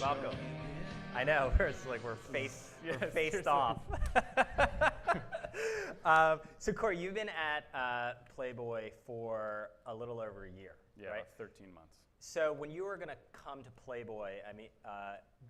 Welcome. I know, we're faced off. So Corey, you've been at Playboy for a little over a year, yeah, right? 13 months. So when you were going to come to Playboy, I mean,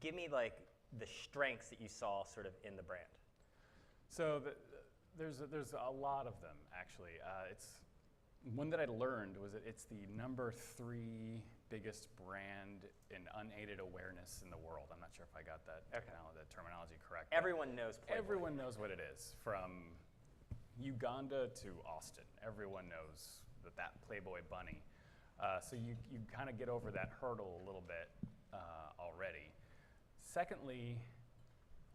give me like the strengths that you saw sort of in the brand. So there's a lot of them actually. It's one that I learned was that it's the number 3 biggest brand in unaided awareness in the world. I'm not sure if I got that terminology correct. Everyone knows Playboy. Everyone knows what it is, from Uganda to Austin. Everyone knows that Playboy bunny. So you kind of get over that hurdle a little bit already. Secondly,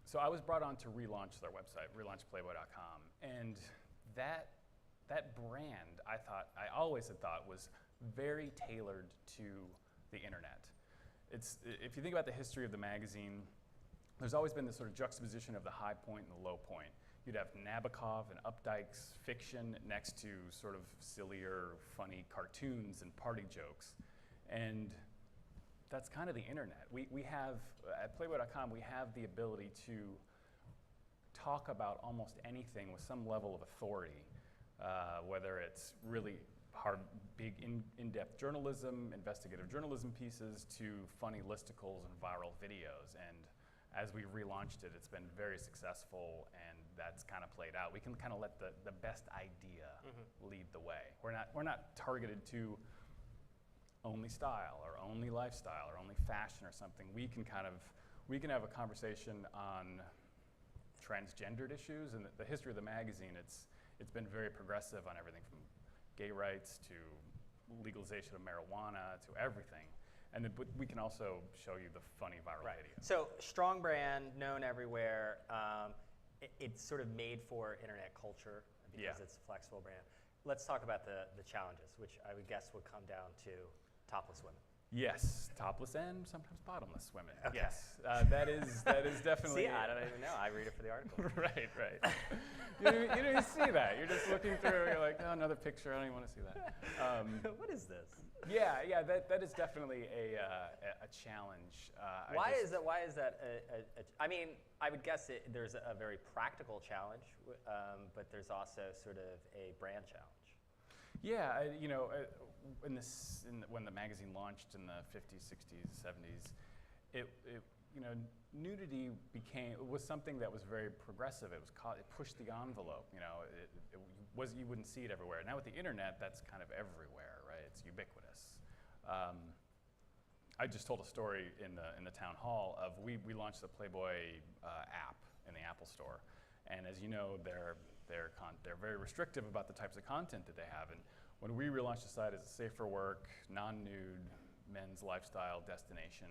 so I was brought on to Relaunch their website, relaunchplayboy.com, and that brand I always had thought was very tailored to the internet. If you think about the history of the magazine, there's always been this sort of juxtaposition of the high point and the low point. You'd have Nabokov and Updike's fiction next to sort of sillier, funny cartoons and party jokes. And that's kind of the internet. We have, at Playboy.com, we have the ability to talk about almost anything with some level of authority, whether it's really hard, big, in-depth journalism, investigative journalism pieces, to funny listicles and viral videos. And as we relaunched it, it's been very successful, and that's kind of played out. We can kind of let the best idea lead the way. We're not targeted to only style or only lifestyle or only fashion or something. We can have a conversation on transgendered issues, and the history of the magazine, it's been very progressive on everything from gay rights to legalization of marijuana to everything. And then, but we can also show you the funny viral video. So strong brand, known everywhere. It's sort of made for internet culture because it's a flexible brand. Let's talk about the challenges, which I would guess would come down to topless women. Yes, topless and sometimes bottomless women. Okay. Yes, that is definitely. See, I don't even know. I read it for the article. Right. You don't even see that. You're just looking through. You're like, oh, another picture. I don't even want to see that. What is this? Yeah. That is definitely a challenge. Why is that? I mean, I would guess there's a very practical challenge, but there's also sort of a brand challenge. Yeah, when the magazine launched in the 50s, 60s, 70s, nudity was something that was very progressive. It pushed the envelope. You wouldn't see it everywhere. Now with the internet, that's kind of everywhere, right? It's ubiquitous. I just told a story in the town hall of we launched the Playboy app in the Apple Store, and as you know, they're very restrictive about the types of content that they have. And when we relaunched the site as a safe for work, non-nude, men's lifestyle destination,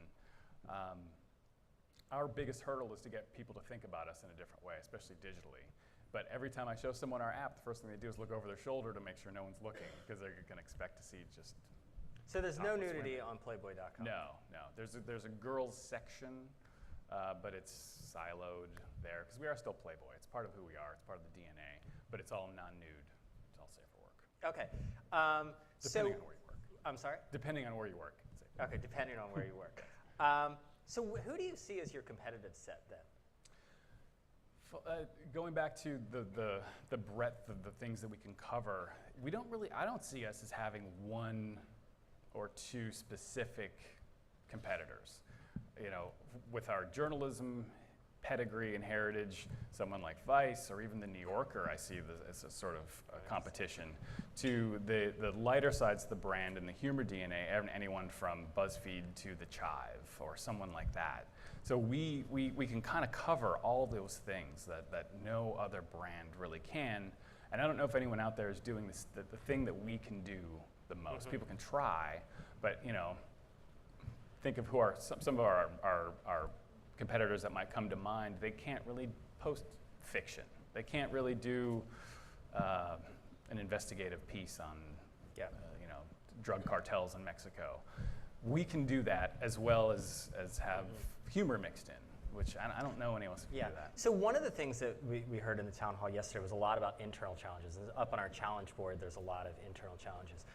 our biggest hurdle is to get people to think about us in a different way, especially digitally. But every time I show someone our app, the first thing they do is look over their shoulder to make sure no one's looking, because they're going to expect to see just. So there's no nudity on Playboy.com? No. There's a girls section, but it's siloed there, because we are still Playboy. It's part of who we are. It's part of the DNA, but it's all non-nude. It's all safe for work. Okay. Depending on where you work. I'm sorry? Depending on where you work. Okay, depending on where you work. So who do you see as your competitive set then? Going back to the breadth of the things that we can cover, I don't see us as having one or two specific competitors. With our journalism pedigree and heritage, someone like Vice or even the New Yorker, I see this as a sort of a competition. To the lighter sides of the brand and the humor DNA, anyone from BuzzFeed to The Chive or someone like that. So we can kind of cover all those things that no other brand really can. And I don't know if anyone out there is doing this, the thing that we can do the most. People can try, but think of who are some of our competitors that might come to mind. They can't really post fiction. They can't really do an investigative piece on drug cartels in Mexico. We can do that as well as have humor mixed in, which I don't know anyone else who can do that. So one of the things that we heard in the town hall yesterday was a lot about internal challenges. Up on our challenge board, there's a lot of internal challenges.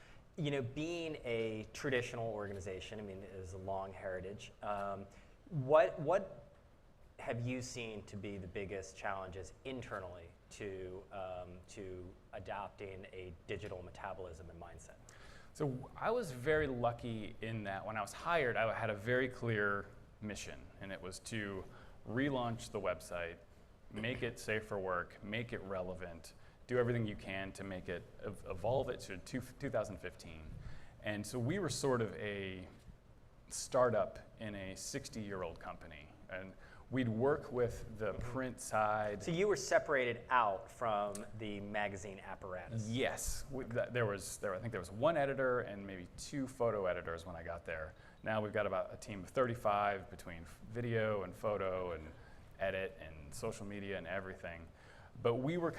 being a traditional organization, I mean, it is a long heritage. What have you seen to be the biggest challenges internally to adopting a digital metabolism and mindset? So I was very lucky in that when I was hired, I had a very clear mission, and it was to relaunch the website, make it safe for work, make it relevant, do everything you can to make it, evolve it to 2015. And so we were sort of a startup in a 60-year-old company. And we'd work with the print side. So you were separated out from the magazine apparatus. Yes, I think there was one editor and maybe 2 photo editors when I got there. Now we've got about a team of 35 between video and photo and edit and social media and everything. But we were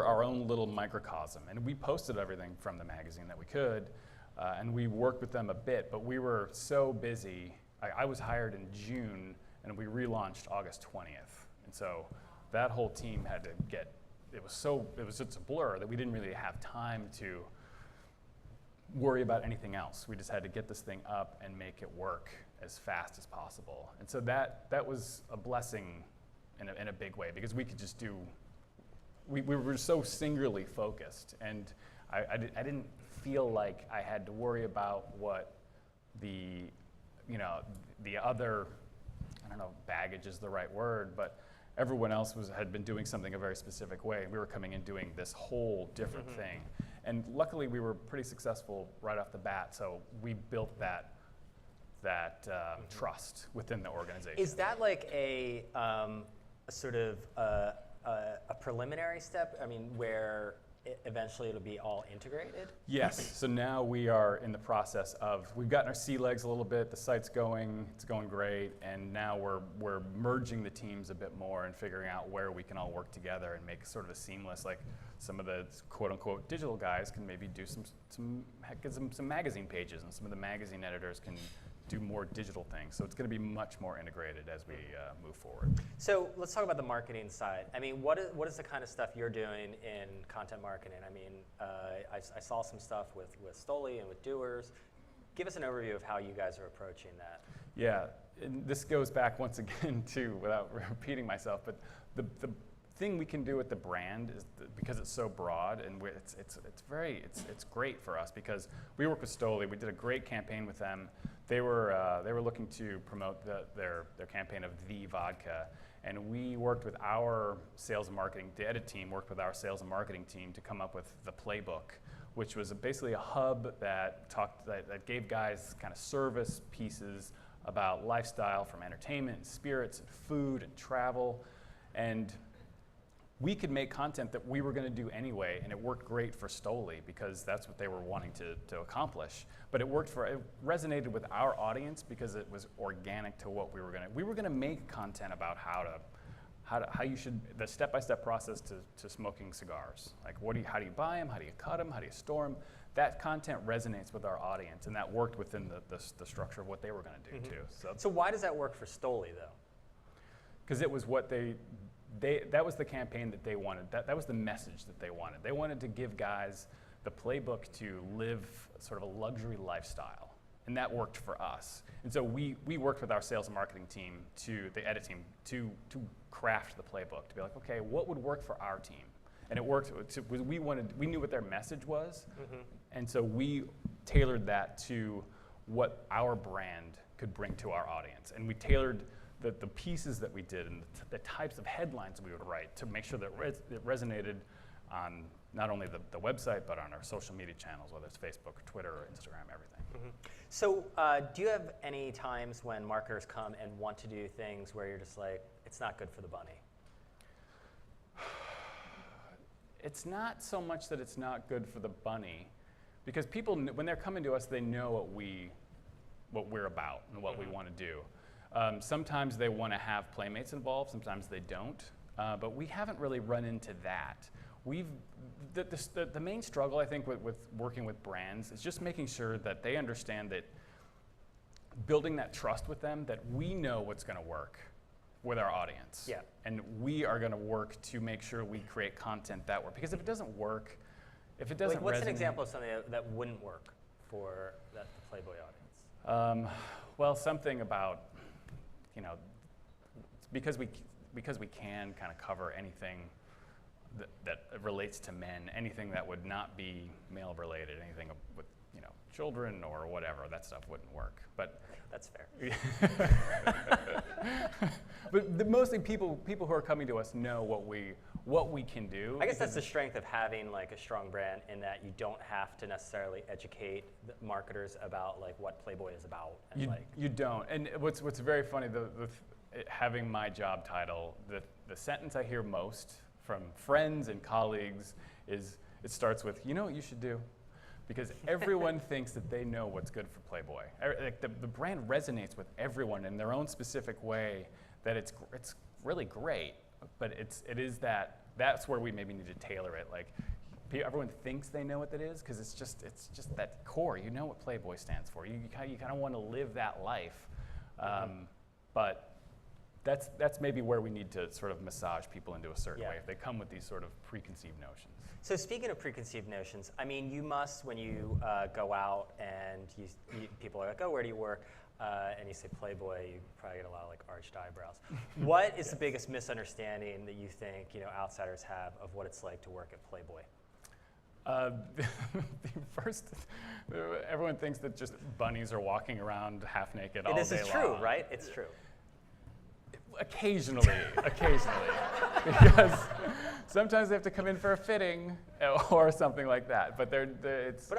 our own little microcosm, and we posted everything from the magazine that we could, and we worked with them a bit, but we were so busy. I was hired in June, and we relaunched August 20th. And so that whole team had to it was just a blur that we didn't really have time to worry about anything else. We just had to get this thing up and make it work as fast as possible. And so that was a blessing in a big way, because we could just we were so singularly focused, and I didn't feel like I had to worry about what the other, I don't know, baggage is the right word, but everyone else had been doing something a very specific way. We were coming in doing this whole different thing. And luckily we were pretty successful right off the bat, so we built that trust within the organization. Is that like a sort of a preliminary step? I mean, where eventually it'll be all integrated? Yes, so now we are in the process of, we've gotten our sea legs a little bit, the site's going, it's going great, and now we're merging the teams a bit more and figuring out where we can all work together and make sort of a seamless, like some of the quote unquote digital guys can maybe do some magazine pages, and some of the magazine editors can do more digital things. So it's going to be much more integrated as we move forward. So let's talk about the marketing side. I mean, what is the kind of stuff you're doing in content marketing? I mean, I saw some stuff with Stoli and with Doers. Give us an overview of how you guys are approaching that. Yeah, and this goes back once again to, without repeating myself, but the thing we can do with the brand is because it's so broad, and it's great for us because we work with Stoli. We did a great campaign with them. They were looking to promote their campaign of the vodka, and we worked with our sales and marketing. The edit team worked with our sales and marketing team to come up with the Playbook, which was basically a hub that gave guys kind of service pieces about lifestyle, from entertainment, and spirits, and food, and travel, and we could make content that we were going to do anyway, and it worked great for Stoli because that's what they were wanting to accomplish. But it resonated with our audience because it was organic to what we were going to make content about how you should, the step-by-step process to smoking cigars. Like how do you buy them, how do you cut them, how do you store them? That content resonates with our audience, and that worked within the structure of what they were going to do too. So why does that work for Stoli though? Because it was what that was the campaign that they wanted. That was the message that they wanted. They wanted to give guys the playbook to live sort of a luxury lifestyle, and that worked for us. And so we worked with our sales and marketing team, the edit team, to craft the playbook, to be like, okay, what would work for our team? And it worked. We knew what their message was, and so we tailored that to what our brand could bring to our audience, and we tailored the pieces that we did and the types of headlines we would write to make sure that it resonated on not only the website, but on our social media channels, whether it's Facebook, Twitter, or Instagram, everything. So do you have any times when marketers come and want to do things where you're just like, it's not good for the bunny? It's not so much that it's not good for the bunny, because people, when they're coming to us, they know what we're about and what we want to do. Sometimes they want to have playmates involved, sometimes they don't, but we haven't really run into that. The main struggle, I think, with working with brands is just making sure that they understand that, building that trust with them, that we know what's going to work with our audience. Yeah. And we are going to work to make sure we create content that works. Because if it doesn't work, if it doesn't what's resonate, an example of something that wouldn't work for the Playboy audience? Well, something about, because we can kind of cover anything that relates to men, anything that would not be male related, anything with children or whatever, that stuff wouldn't work. But that's fair. But mostly people who are coming to us know what we can do. I guess that's the strength of having like a strong brand, in that you don't have to necessarily educate the marketers about like what Playboy is about. And you don't. And what's very funny, having my job title, the sentence I hear most from friends and colleagues is, it starts with, you know what you should do? Because everyone thinks that they know what's good for Playboy. Like the brand resonates with everyone in their own specific way, that it's really great, but that's where we maybe need to tailor it. Like everyone thinks they know what that is, because it's just that core. You know what Playboy stands for. You kind of want to live that life, but that's maybe where we need to sort of massage people into a certain way if they come with these sort of preconceived notions. So speaking of preconceived notions, I mean, you must, when you go out and people are like, oh, where do you work? And you say Playboy, you probably get a lot of like arched eyebrows. What is the biggest misunderstanding that you think outsiders have of what it's like to work at Playboy? First, everyone thinks that just bunnies are walking around half naked all day long. This is true, right? It's true. Occasionally, because sometimes they have to come in for a fitting or something like that. But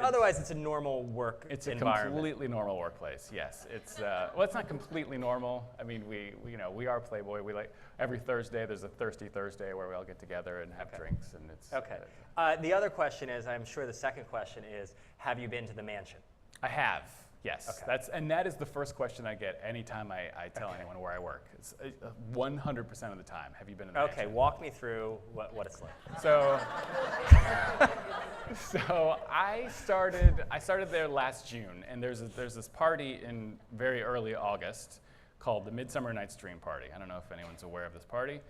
otherwise, it's a normal work environment. It's a completely normal workplace. Yes, it's it's not completely normal. I mean, we are Playboy. We like every Thursday. There's a Thirsty Thursday where we all get together and have drinks, and it's okay. The other question is, I'm sure the second question is, have you been to the mansion? I have. Yes, okay. That is the first question I get anytime I tell anyone where I work. It's 100% of the time. Have you been in the mansion? Okay, walk me through what it's like. So I started there last June, and there's this party in very early August called the Midsummer Night's Dream Party. I don't know if anyone's aware of this party.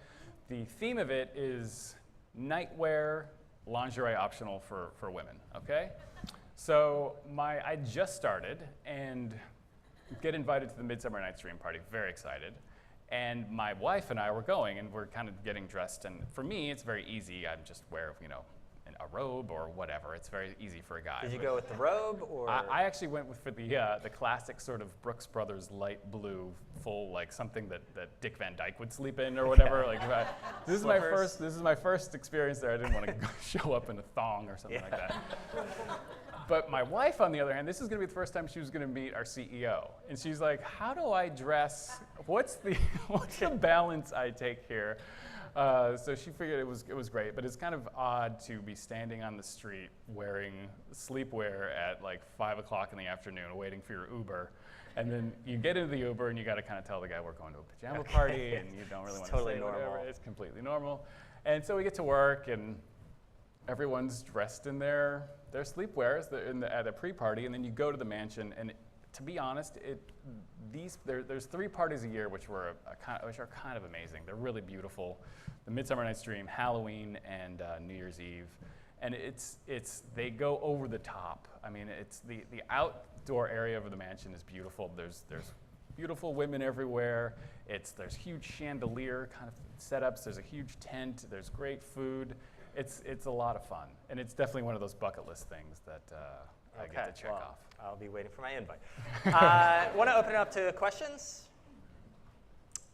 The theme of it is nightwear, lingerie optional for women. Okay. So I just started and get invited to the Midsummer Night's Dream Party, very excited. And my wife and I were going, and we're kind of getting dressed. And for me, it's very easy. I just wear, a robe or whatever. It's very easy for a guy. Did you go with the robe, or? I actually went for the classic sort of Brooks Brothers light blue, full, like something that Dick Van Dyke would sleep in or whatever. Like this is my first experience there. I didn't want to show up in a thong or something like that. But my wife, on the other hand, this is going to be the first time she was going to meet our CEO. And she's like, how do I dress? What's the balance I take here? So she figured it was great, but it's kind of odd to be standing on the street wearing sleepwear at like 5 o'clock in the afternoon waiting for your Uber. And then you get into the Uber and you got to kind of tell the guy we're going to a pajama party and you don't really want to say whatever. It's completely normal. And so we get to work and everyone's dressed in their sleepwear at a pre-party, and then you go to the mansion. And to be honest, there's 3 parties a year which are kind of amazing. They're really beautiful. The Midsummer Night's Dream, Halloween, and New Year's Eve, and they go over the top. I mean, it's the outdoor area of the mansion is beautiful. There's beautiful women everywhere. There's huge chandelier kind of setups. There's a huge tent. There's great food. It's a lot of fun, and it's definitely one of those bucket list things that I get to check off. I'll be waiting for my invite. Want to open it up to questions?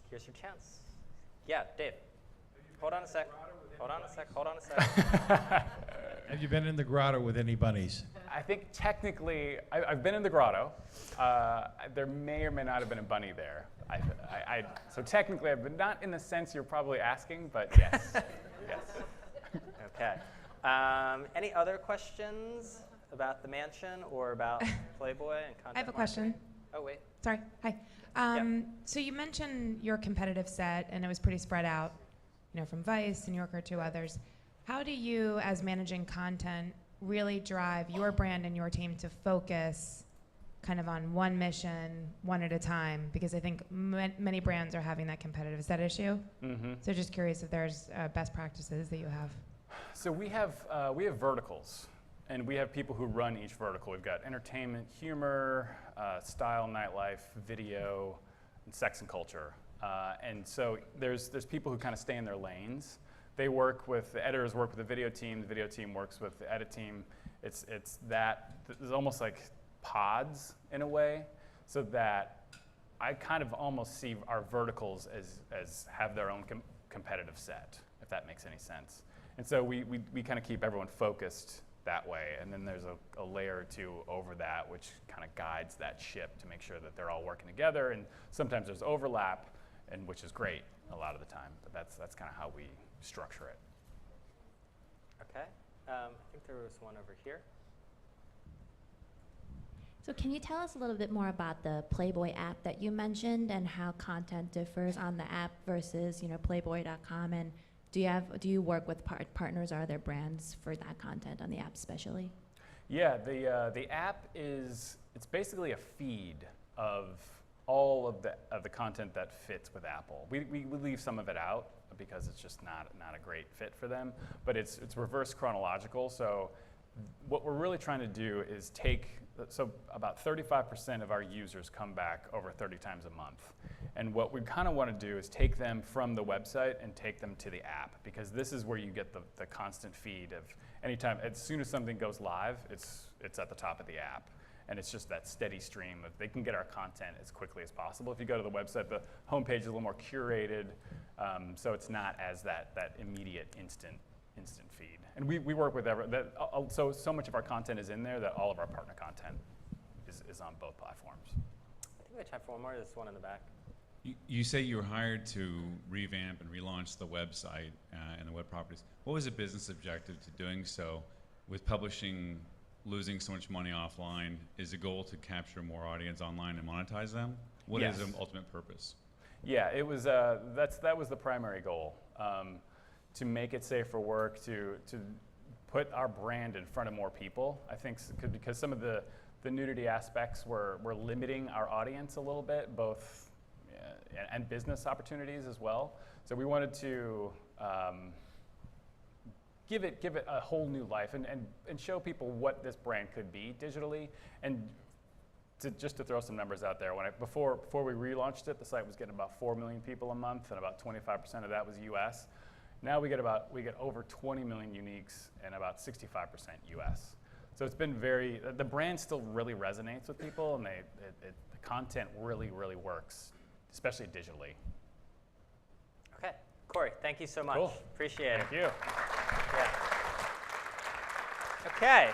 Here's your chance. Yeah, Dave. Hold on a sec. Have you been in the grotto with any bunnies? I think technically, I've been in the grotto. There may or may not have been a bunny there. So technically, I've been, not in the sense you're probably asking, but yes. Yes. Okay. Any other questions about the mansion or about Playboy and content? I have a question. Oh, wait. Sorry. Hi. So you mentioned your competitive set, and it was pretty spread out, from Vice, New Yorker, to others. How do you, as managing content, really drive your brand and your team to focus kind of on one mission, one at a time? Because I think many brands are having that competitive set issue. Mm-hmm. So just curious if there's best practices that you have. So we have verticals. And we have people who run each vertical. We've got entertainment, humor, style, nightlife, video, and sex and culture. And so there's people who kind of stay in their lanes. They work with, the editors work with the video team works with the edit team. It's almost like pods in a way, so that I kind of almost see our verticals as have their own competitive set, if that makes any sense. And so we kind of keep everyone focused that way, and then there's a layer or two over that which kind of guides that ship to make sure that they're all working together, and sometimes there's overlap, and which is great a lot of the time, but that's kind of how we structure it. Okay, I think there was one over here. So can you tell us a little bit more about the Playboy app that you mentioned and how content differs on the app versus, Playboy.com, and do you work with partners? Are there brands for that content on the app especially? Yeah, the app it's basically a feed of all of the content that fits with Apple. We leave some of it out because it's just not a great fit for them, but it's reverse chronological. So what we're really trying to do is so about 35% of our users come back over 30 times a month. And what we kind of want to do is take them from the website and take them to the app, because this is where you get the constant feed of anytime, as soon as something goes live, it's at the top of the app. And it's just that steady stream of, they can get our content as quickly as possible. If you go to the website, the homepage is a little more curated, so it's not as that immediate instant feed. And we work with so much of our content is in there that all of our partner content is on both platforms. I think we have time for one more. There's one in the back. You say you were hired to revamp and relaunch the website and the web properties. What was the business objective to doing so? With publishing losing so much money offline, is the goal to capture more audience online and monetize them? What is the ultimate purpose? Yeah, it was. That was the primary goal. To make it safe for work, to put our brand in front of more people. I think because some of the nudity aspects were limiting our audience a little bit, both and business opportunities as well. So we wanted to give it a whole new life and show people what this brand could be digitally. And just to throw some numbers out there, before we relaunched it, the site was getting about 4 million people a month, and about 25% of that was US. Now we get over 20 million uniques and about 65% US. So it's been the brand still really resonates with people, and the content really, really works, especially digitally. Okay, Corey, thank you so much. Cool. Appreciate it. Thank you. Yeah. Okay.